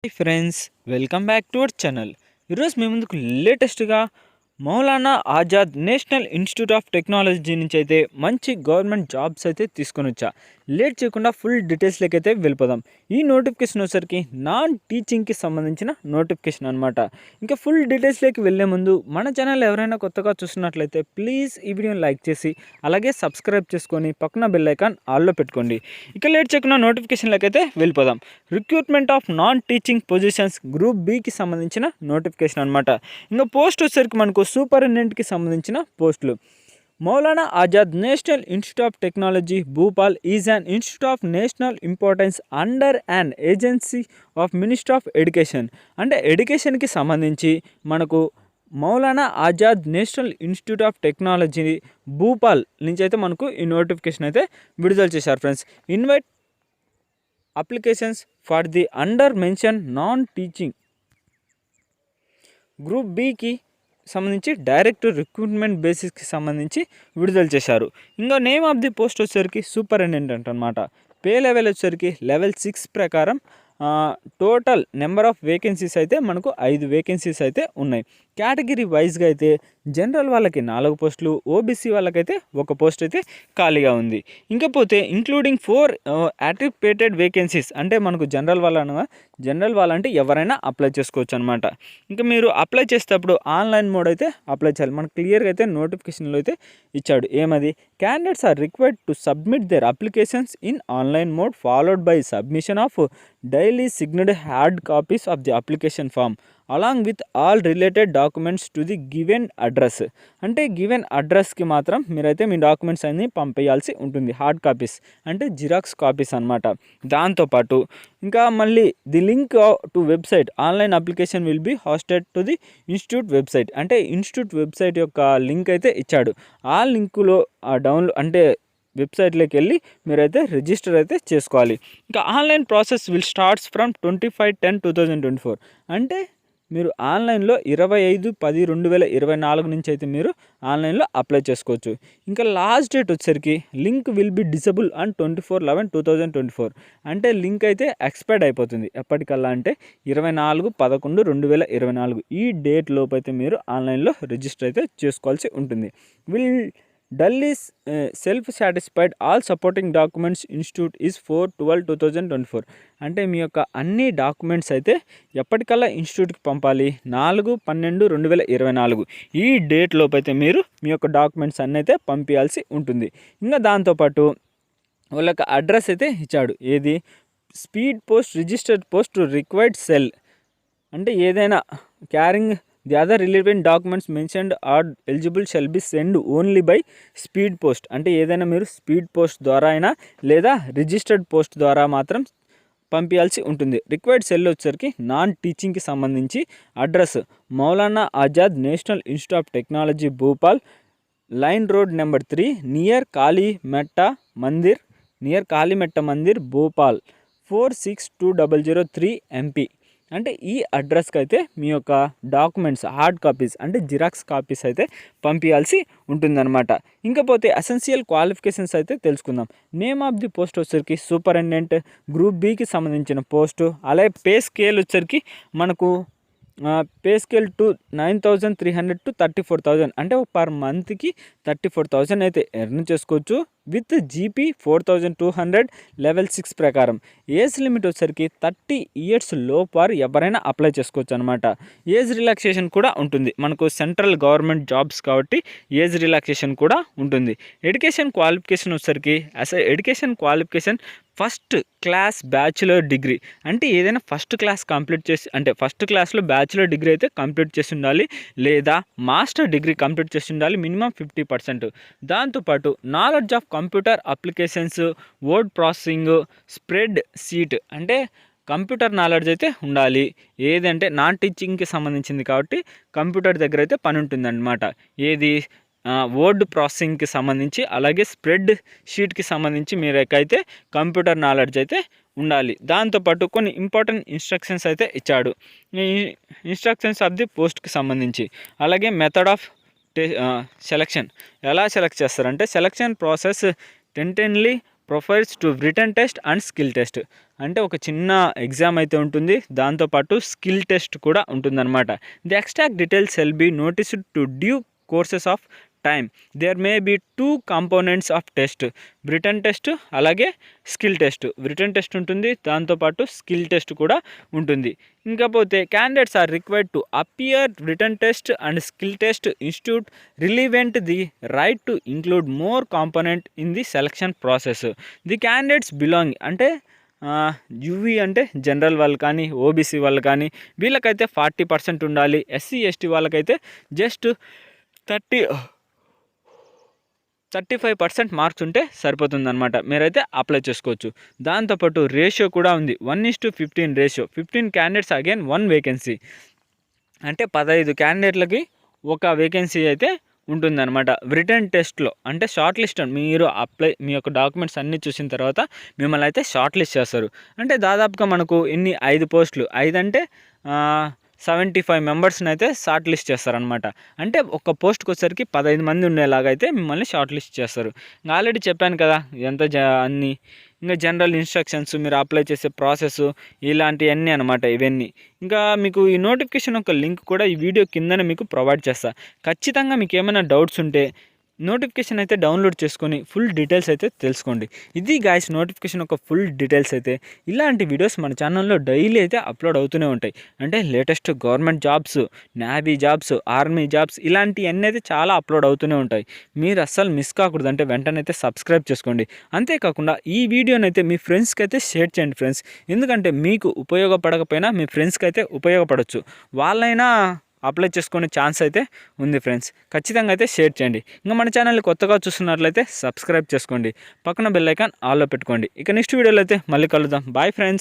Hi friends, welcome back to our channel. ఈరోజు మీ ముందుకు లేటెస్ట్గా Maulana Azad national institute of technology నుంచి అయితే మంచి గవర్నమెంట్ జాబ్స్ అయితే తీసుకొని వచ్చా. లేట్ చేయకుండా ఫుల్ డీటెయిల్స్లోకి అయితే వెళ్ళిపోదాం. ఈ నోటిఫికేషన్ వచ్చేసరికి నాన్ టీచింగ్కి సంబంధించిన నోటిఫికేషన్ అనమాట. ఇంకా ఫుల్ డీటెయిల్స్లోకి వెళ్ళే ముందు మన ఛానల్ ఎవరైనా కొత్తగా చూస్తున్నట్లయితే ప్లీజ్ ఈ వీడియోని లైక్ చేసి అలాగే సబ్స్క్రైబ్ చేసుకొని పక్కన బెల్ ఐకాన్ ఆల్లో పెట్టుకోండి. ఇక లేట్ చేయకుండా నోటిఫికేషన్లోకి అయితే వెళ్ళిపోదాం. Recruitment of non teaching positions group బికి సంబంధించిన నోటిఫికేషన్ అనమాట. ఇంకా పోస్ట్ వచ్చేసరికి మనకు సూపరింటెండెంట్కి సంబంధించిన పోస్టులు. Maulana Azad national institute of technology Bhopal is an institute of national importance under an agency of ministry of education. అంటే ఎడ్యుకేషన్కి సంబంధించి మనకు Maulana Azad national institute of technology Bhopal నుంచి అయితే మనకు ఈ నోటిఫికేషన్ అయితే విడుదల చేశారు friends. Invite applications for the under mention non teaching group బికి సంబంధించి డైరెక్ట్ రిక్రూట్మెంట్ బేసిస్కి సంబంధించి విడుదల చేశారు. ఇంకా నేమ్ ఆఫ్ ది పోస్ట్ వచ్చేసరికి సూపరింటెండెంట్ అనమాట. పే లెవెల్ వచ్చేసరికి లెవెల్ 6 ప్రకారం టోటల్ నెంబర్ ఆఫ్ వేకెన్సీస్ అయితే మనకు 5 వేకెన్సీస్ అయితే ఉన్నాయి. కేటగిరీ వైజ్గా అయితే జనరల్ వాళ్ళకి 4 పోస్టులు, ఓబీసీ వాళ్ళకైతే 1 పోస్ట్ అయితే ఖాళీగా ఉంది. ఇంకపోతే ఇంక్లూడింగ్ 4 యాటిపేటెడ్ వేకెన్సీస్, అంటే మనకు జనరల్ వాళ్ళంటే ఎవరైనా అప్లై చేసుకోవచ్చు అనమాట. ఇంకా మీరు అప్లై చేసేటప్పుడు ఆన్లైన్ మోడ్ అయితే అప్లై చేయాలి. మనకు క్లియర్గా అయితే నోటిఫికేషన్లో అయితే ఇచ్చాడు. ఏమది, candidates are required to submit their applications in online mode followed by submission of duly signed hard copies of the application form along with all related documents to the given address. అంటే given అడ్రస్కి మాత్రం మీరైతే మీ documents అన్నీ పంపేయాల్సి ఉంటుంది. Hard copies అంటే xerox copies అనమాట. దాంతోపాటు ఇంకా మళ్ళీ the link to website online application will be hosted to the institute website. అంటే ఇన్స్టిట్యూట్ వెబ్సైట్ యొక్క లింక్ అయితే ఇచ్చాడు. ఆ లింకులో డౌన్లోడ్ అంటే వెబ్సైట్లోకి వెళ్ళి మీరైతే రిజిస్టర్ అయితే చేసుకోవాలి. ఇంకా online process will starts from 25/10/2024. అంటే మీరు ఆన్లైన్లో 25/10/2024 నుంచి అయితే మీరు ఆన్లైన్లో అప్లై చేసుకోవచ్చు. ఇంకా లాస్ట్ డేట్ వచ్చేసరికి link will be disable on 24/11/2024. అంటే లింక్ అయితే ఎక్స్పైర్డ్ అయిపోతుంది. ఎప్పటికల్లా అంటే 24/11/2024 ఈ డేట్ లోపు అయితే మీరు ఆన్లైన్లో రిజిస్టర్ అయితే చేసుకోవాల్సి ఉంటుంది. Will dull is self satisfied all supporting documents institute is 4/12/2024. అంటే మీ యొక్క అన్ని డాక్యుమెంట్స్ అయితే ఎప్పటికల్లా ఇన్స్టిట్యూట్కి పంపాలి 4/12/2024 ఈ డేట్ లోపు అయితే మీరు మీ యొక్క డాక్యుమెంట్స్ అన్నీ అయితే పంపించాల్సి ఉంటుంది. ఇంకా దాంతోపాటు వాళ్ళకి అడ్రస్ అయితే ఇచ్చాడు. ఏది, speed post registered post required cell. అంటే ఏదైనా carrying the other relevant documents mentioned are eligible shall be send only by speed post. అంటే ఏదైనా మీరు స్పీడ్ పోస్ట్ ద్వారా అయినా లేదా రిజిస్టర్డ్ పోస్ట్ ద్వారా మాత్రం పంపించాల్సి ఉంటుంది. రిక్వైర్డ్ సెల్ వచ్చేసరికి నాన్ టీచింగ్కి సంబంధించి address Maulana Azad national institute of technology Bhopal, line road number 3 near Kalimata Mandir Bhopal 462003 MP. అంటే ఈ అడ్రస్కి అయితే మీ యొక్క డాక్యుమెంట్స్ హార్డ్ కాపీస్ అంటే జిరాక్స్ కాపీస్ అయితే పంపించాల్సి ఉంటుందన్నమాట. ఇంకపోతే అసెన్షియల్ క్వాలిఫికేషన్స్ అయితే తెలుసుకుందాం. నేమ్ ఆఫ్ ది పోస్ట్ వచ్చేసరికి సూపరింటెండెంట్ గ్రూప్ బికి సంబంధించిన పోస్టు. అలాగే పే స్కేల్ వచ్చేసరికి మనకు పే స్కేల్ టు 9,300 to 34,000. అంటే పర్ మంత్కి 34,000 అయితే ఎర్న్ చేసుకోవచ్చు విత్ జీపీ 4,200 లెవెల్ 6 ప్రకారం. ఏజ్ లిమిట్ వచ్చేసరికి 30 years లోపు వారు ఎవరైనా అప్లై చేసుకోవచ్చు అనమాట. ఏజ్ రిలాక్సేషన్ కూడా ఉంటుంది. మనకు సెంట్రల్ గవర్నమెంట్ జాబ్స్ కాబట్టి ఏజ్ రిలాక్సేషన్ కూడా ఉంటుంది. ఎడ్యుకేషన్ క్వాలిఫికేషన్ వచ్చేసరికి education qualification first class bachelor degree. అంటే ఏదైనా ఫస్ట్ క్లాస్ కంప్లీట్ చేసి, అంటే ఫస్ట్ క్లాస్లో బ్యాచులర్ డిగ్రీ అయితే కంప్లీట్ చేసి ఉండాలి, లేదా మాస్టర్ డిగ్రీ కంప్లీట్ చేసి ఉండాలి, మినిమం 50%. దాంతోపాటు knowledge of computer applications, word processing, spread sheet అంటే కంప్యూటర్ నాలెడ్జ్ అయితే ఉండాలి. ఏదంటే నాన్ టీచింగ్కి సంబంధించింది కాబట్టి కంప్యూటర్ దగ్గర అయితే పని ఉంటుందన్నమాట. ఏది, వర్డ్ ప్రాసెసింగ్కి సంబంధించి అలాగే స్ప్రెడ్ షీట్కి సంబంధించి మీరైతే కంప్యూటర్ నాలెడ్జ్ అయితే ఉండాలి. దాంతోపాటు కొన్ని ఇంపార్టెంట్ ఇన్స్ట్రక్షన్స్ అయితే ఇచ్చాడు. ఈ ఇన్స్ట్రక్షన్స్ ఆఫ్ ది పోస్ట్కి సంబంధించి అలాగే మెథడ్ ఆఫ్ సెలక్షన్ ఎలా సెలెక్ట్ చేస్తారంటే selection process tentatively profiles to written test and skill test. అంటే ఒక చిన్న ఎగ్జామ్ అయితే ఉంటుంది, దాంతోపాటు స్కిల్ టెస్ట్ కూడా ఉంటుందన్నమాట. The exact details will be noticed to due courses of time. There may be 2 components of test, written test అలాగే skill test. Written test ఉంటుంది, దాంతోపాటు స్కిల్ టెస్ట్ కూడా ఉంటుంది. ఇంకపోతే candidates are required to appear written test and skill test. Institute relevant the right to include more component in the selection process. The candidates belong అంటే యూవీ అంటే general వాళ్ళు కానీ ఓబీసీ వాళ్ళు కానీ వీళ్ళకైతే 40% ఉండాలి. ఎస్సీ ఎస్టీ వాళ్ళకైతే జస్ట్ 35% మార్క్స్ ఉంటే సరిపోతుందన్నమాట. మీరైతే అప్లై చేసుకోవచ్చు. దాంతోపాటు రేషియో కూడా ఉంది, 1:15 రేషియో. 15 candidates again 1 vacancy. అంటే 15 క్యాండిడేట్లకి ఒక వేకెన్సీ అయితే ఉంటుందన్నమాట. రిటర్న్ టెస్ట్లో అంటే షార్ట్ లిస్ట్, మీరు మీ యొక్క డాక్యుమెంట్స్ అన్నీ చూసిన తర్వాత మిమ్మల్ని అయితే షార్ట్ లిస్ట్ చేస్తారు. అంటే దాదాపుగా మనకు 5 పోస్టులు, 5 అంటే 75 మెంబర్స్ని అయితే షార్ట్ లిస్ట్ చేస్తారనమాట. అంటే ఒక పోస్ట్కి వచ్చేసరికి 15 మంది ఉండేలాగా అయితే మిమ్మల్ని షార్ట్ లిస్ట్ చేస్తారు. ఆల్రెడీ చెప్పాను కదా ఎంత అన్నీ. ఇంకా జనరల్ ఇన్స్ట్రక్షన్స్, మీరు అప్లై చేసే ప్రాసెస్, ఇలాంటివన్నీ అనమాట ఇవన్నీ. ఇంకా మీకు ఈ నోటిఫికేషన్ ఒక లింక్ కూడా ఈ వీడియో కిందనే మీకు ప్రొవైడ్ చేస్తా. ఖచ్చితంగా మీకు ఏమైనా డౌట్స్ ఉంటే నోటిఫికేషన్ అయితే డౌన్లోడ్ చేసుకొని ఫుల్ డీటెయిల్స్ అయితే తెలుసుకోండి. ఇది గాయ్స్ నోటిఫికేషన్ ఒక ఫుల్ డీటెయిల్స్ అయితే. ఇలాంటి వీడియోస్ మన ఛానల్లో డైలీ అయితే అప్లోడ్ అవుతూనే ఉంటాయి. అంటే latest government jobs, navy jobs, army jobs ఇలాంటివన్నీ అయితే చాలా అప్లోడ్ అవుతూనే ఉంటాయి. మీరు అస్సలు మిస్ కాకూడదు అంటే వెంటనే అయితే సబ్స్క్రైబ్ చేసుకోండి. అంతేకాకుండా ఈ వీడియోని అయితే మీ ఫ్రెండ్స్కి అయితే షేర్ చేయండి ఫ్రెండ్స్. ఎందుకంటే మీకు ఉపయోగపడకపోయినా మీ ఫ్రెండ్స్కి అయితే ఉపయోగపడవచ్చు. వాళ్ళైనా అప్లై చేసుకునే ఛాన్స్ అయితే ఉంది ఫ్రెండ్స్. ఖచ్చితంగా అయితే షేర్ చేయండి. ఇంకా మన ఛానల్ని కొత్తగా చూస్తున్నట్లయితే సబ్స్క్రైబ్ చేసుకోండి. పక్కన బెల్ ఐకాన్ ఆల్లో పెట్టుకోండి. ఇక నెక్స్ట్ వీడియోలో అయితే మళ్ళీ కలుద్దాం. Bye friends.